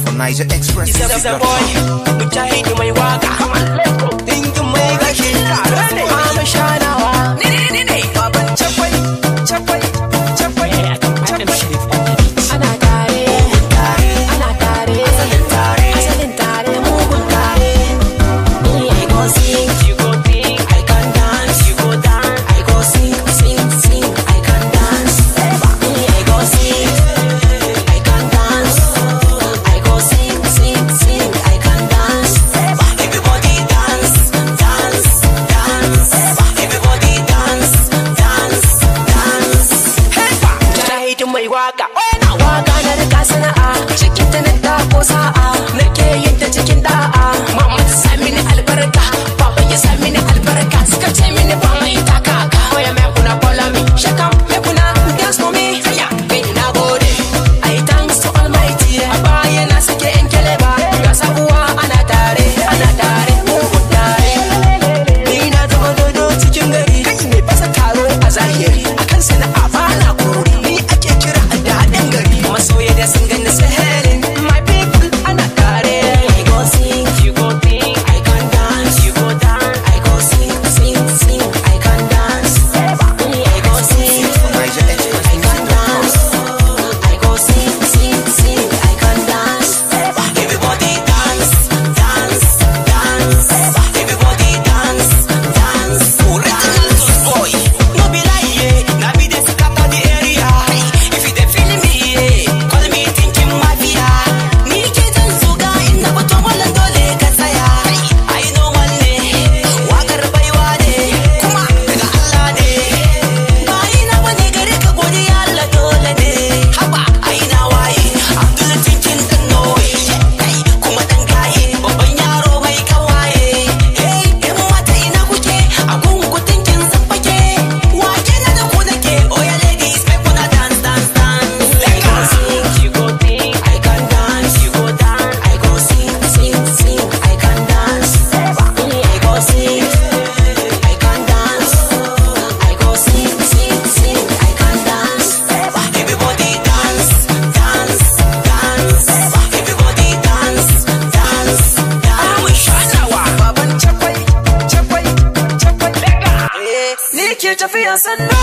from Niger Express. It's a boy, mujahid mai waka. Dinkin mai gashi, Mama Shanawa. Baban Chakwai, Chakwai, Chakwai. Ana tare, ana tare, asalin tare, mugun tare. I go sing, you go sing, I can dance, you go dance. I go sing, sing, sing, I can dance. I go sing, I can dance. I go sing, sing, sing, I can dance. Everybody dance, dance, dance. Everybody dance, dance, dance. Mujahidin mai waka, waka na rika sana'a, cikin ta na dako sa'a, nake yin ta cikin da'a. Mama ta sa mini albarka, baba ya sa mini albarka, suka ce mini ba mai taka ka. Oya me kuna follow me, shaka me kuna dance for me. Kai na gode, I thanks to Almighty. A baya na sake in keleba, ga sabuwa ana tare, mugun tare. Ni na zama dodo cikin gari, kai mai fasa taro a zahiri. Akan sana'a ba na kori, ni ake kira a daɗin gari. Masoya da sun gani sahelin, my people ana tare. I go sing, you go sing, I can dance, you go dance. I go sing, sing, sing, I can dance. I go sing, From Niger Express. I can dance. I go sing, sing, sing, I can dance. Everybody dance, dance, dance. Everybody dance, dance. Original boy, no be lie, yeah. Na be the scatter the area. If you dey feel me, yeah, call me thinking mafia. Ni ke jan zuga ina baton wallan dole ka tsaya. Ai normal ne, wakar baiwa ne, kuma daga Allah ne. Bayi na wani gari ka godiya Allah dole ne. Haba ai na waye, Abdul tinkin dan noye. Kai kuma dan gaye, babban yaro mai kawaye. Hey, yan mata ina kuke, a gungu tinkin zan fake. Wake na da ku nake, oh yeah ladies, make una dance, dance, dance. I go sing, you go sing, I can dance, you go dance. I go sing, sing, sing, I can dance. I go sing, I can dance. I go sing, sing, sing, I can dance. Everybody dance, dance, dance. Everybody dance, dance, dance. Shanawa, baban Chakwai, Chakwai, Chakwai. Ni ke tafiya sannu.